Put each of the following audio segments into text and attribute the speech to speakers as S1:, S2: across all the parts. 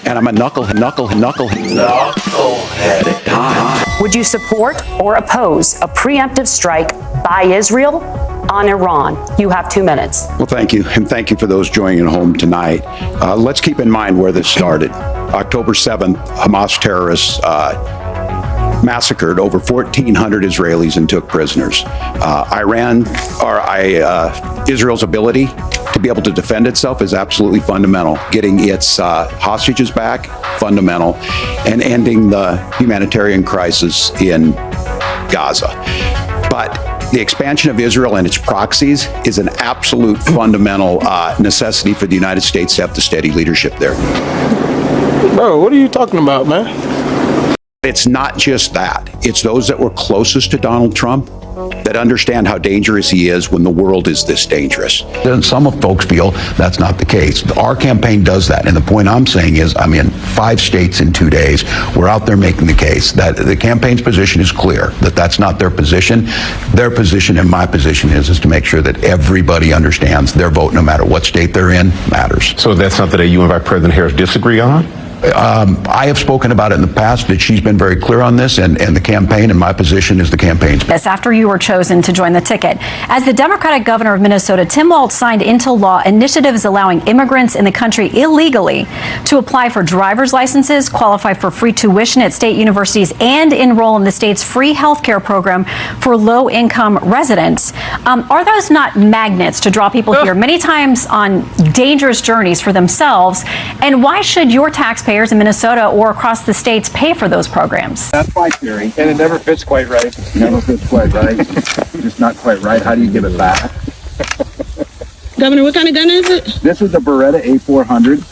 S1: and I'm a knucklehead at times.
S2: Would you support or oppose a preemptive strike by Israel on Iran? You have 2 minutes.
S1: Well, thank you, and thank you for those joining at home tonight. Let's keep in mind where this started. October 7th, Hamas terrorists massacred over 1,400 Israelis and took prisoners. Israel's ability to be able to defend itself is absolutely fundamental. Getting its hostages back, fundamental, and ending the humanitarian crisis in Gaza. But the expansion of Israel and its proxies is an absolute fundamental necessity for the United States to have the steady leadership there.
S3: Bro, what are you talking about, man?
S1: It's not just that. It's those that were closest to Donald Trump that understand how dangerous he is when the world is this dangerous.
S4: And some of folks feel that's not the case. Our campaign does that. And the point I'm saying is I'm in 5 states in 2 days. We're out there making the case that the campaign's position is clear, that that's not their position. Their position and my position is to make sure that everybody understands their vote, no matter what state they're in, matters.
S5: So that's something that you and Vice President Harris disagree on?
S4: I have spoken about it in the past, that she's been very clear on this, and the campaign, and my position is the campaign's.
S6: This after you were chosen to join the ticket. As the Democratic governor of Minnesota, Tim Walz signed into law initiatives allowing immigrants in the country illegally to apply for driver's licenses, qualify for free tuition at state universities, and enroll in the state's free health care program for low-income residents. Are those not magnets to draw people here, many times on dangerous journeys for themselves? And why should your taxpayers in Minnesota or across the states pay for those programs?
S7: That's my theory. And it never fits quite right. It never fits quite right. Just not quite right. How do you give it back?
S8: Governor, what kind of gun is it?
S7: This is the Beretta A400.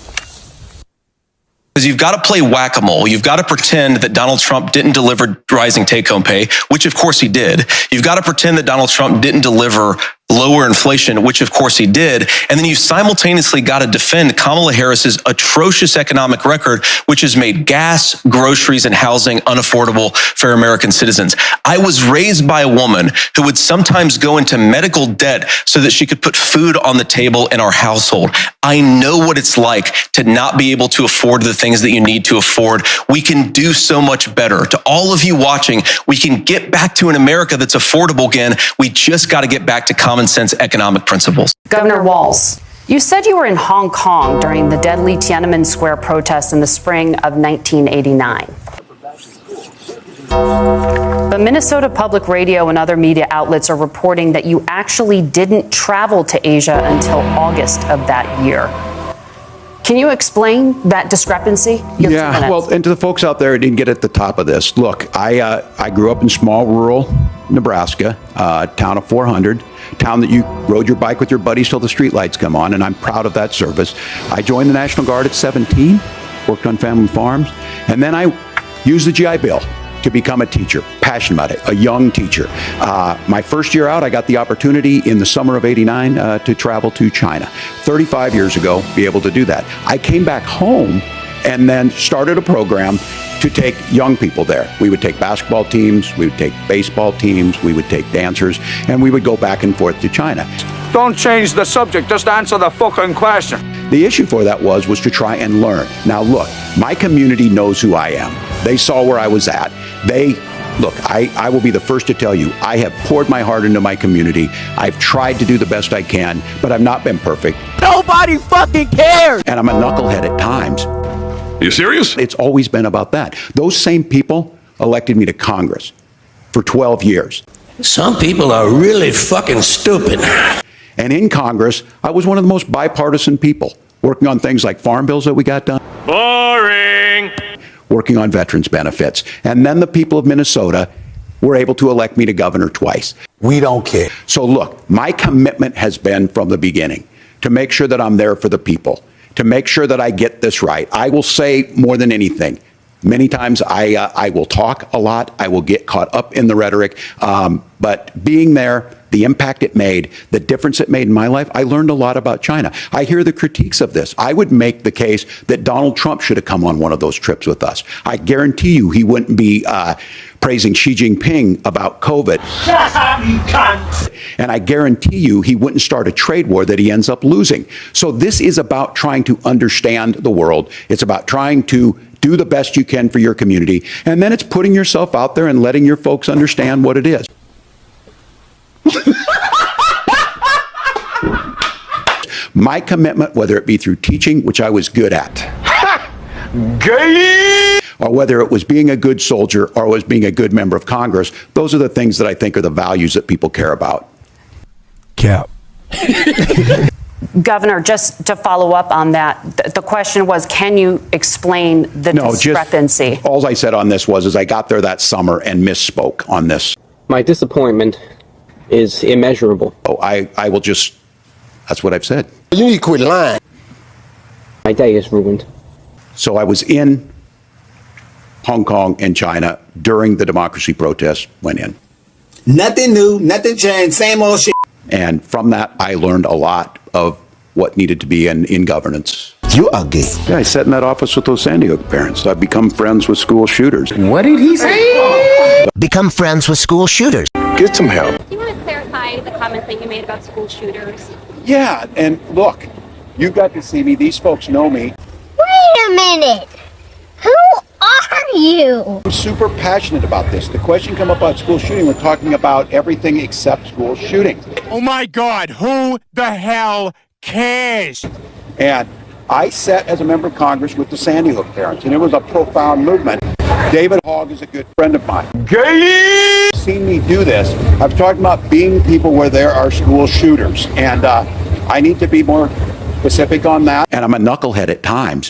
S9: Because you've got to play whack-a-mole. You've got to pretend that Donald Trump didn't deliver rising take-home pay, which of course he did. You've got to pretend that Donald Trump didn't deliver lower inflation, which of course he did. And then you simultaneously got to defend Kamala Harris's atrocious economic record, which has made gas, groceries, and housing unaffordable for American citizens. I was raised by a woman who would sometimes go into medical debt so that she could put food on the table in our household. I know what it's like to not be able to afford the things that you need to afford. We can do so much better. To all of you watching, we can get back to an America that's affordable again. We just got to get back to common sense economic principles.
S2: Governor Walz, you said you were in Hong Kong during the deadly Tiananmen Square protests in the spring of 1989. But Minnesota Public Radio and other media outlets are reporting that you actually didn't travel to Asia until August of that year. Can you explain that discrepancy?
S1: Yeah, well, and to the folks out there who didn't get at the top of this, look, I grew up in small rural Nebraska, town of 400, town that you rode your bike with your buddies till the streetlights come on, and I'm proud of that service. I joined the National Guard at 17, worked on family farms, and then I used the GI Bill to become a teacher, passionate about it, a young teacher. My first year out, I got the opportunity in the summer of '89 to travel to China. 35 years ago, be able to do that. I came back home and then started a program to take young people there. We would take basketball teams, we would take baseball teams, we would take dancers, and we would go back and forth to China.
S3: Don't change the subject, just answer the fucking question.
S1: The issue for that was to try and learn. Now look, my community knows who I am. They saw where I was at. I will be the first to tell you, I have poured my heart into my community. I've tried to do the best I can, but I've not been perfect.
S3: Nobody fucking cares.
S1: And I'm a knucklehead at times.
S5: Are you serious?
S1: It's always been about that. Those same people elected me to Congress for 12 years.
S10: Some people are really fucking stupid.
S1: And in Congress, I was one of the most bipartisan people, working on things like farm bills that we got done.
S5: Boring.
S1: Working on veterans benefits. And then the people of Minnesota were able to elect me to governor twice.
S4: We don't care.
S1: So look, my commitment has been from the beginning to make sure that I'm there for the people, to make sure that I get this right. I will say more than anything, many times I will talk a lot. I will get caught up in the rhetoric. But being there, the impact it made, the difference it made in my life, I learned a lot about China. I hear the critiques of this. I would make the case that Donald Trump should have come on one of those trips with us. I guarantee you he wouldn't be praising Xi Jinping about COVID.
S10: Shut up, you cunt!
S1: And I guarantee you he wouldn't start a trade war that he ends up losing. So this is about trying to understand the world. It's about trying to do the best you can for your community. And then it's putting yourself out there and letting your folks understand what it is. My commitment, whether it be through teaching, which I was good at, or whether it was being a good soldier or was being a good member of Congress, those are the things that I think are the values that people care about.
S11: Cap.
S2: Governor, just to follow up on that, the question was, can you explain the discrepancy?
S1: All I said on this is I got there that summer and misspoke on this.
S12: My disappointment is immeasurable.
S1: Oh, I will just, that's what I've said.
S10: You need to quit lying.
S12: My day is ruined.
S1: So I was in Hong Kong and China during the democracy protests, went in.
S13: Nothing new, nothing changed, same old shit.
S1: And from that, I learned a lot of what needed to be in governance.
S13: You are gay.
S1: Yeah, I sat in that office with those Sandy Hook parents. I've become friends with school shooters.
S10: What did he say?
S13: Become friends with school shooters.
S5: Get some help.
S14: Do you want to clarify the comments that you made about school shooters?
S1: Yeah, and look, you got to see me. These folks know me.
S14: Wait a minute. Who are you?
S1: I'm super passionate about this. The question come up about school shooting. We're talking about everything except school shooting.
S11: Oh my God, who the hell cares?
S1: And I sat as a member of Congress with the Sandy Hook parents, and it was a profound movement. David Hogg is a good friend of mine.
S3: Gay!
S1: Seen me do this. I'm talking about being people where there are school shooters, and I need to be more specific on that. And I'm a knucklehead at times.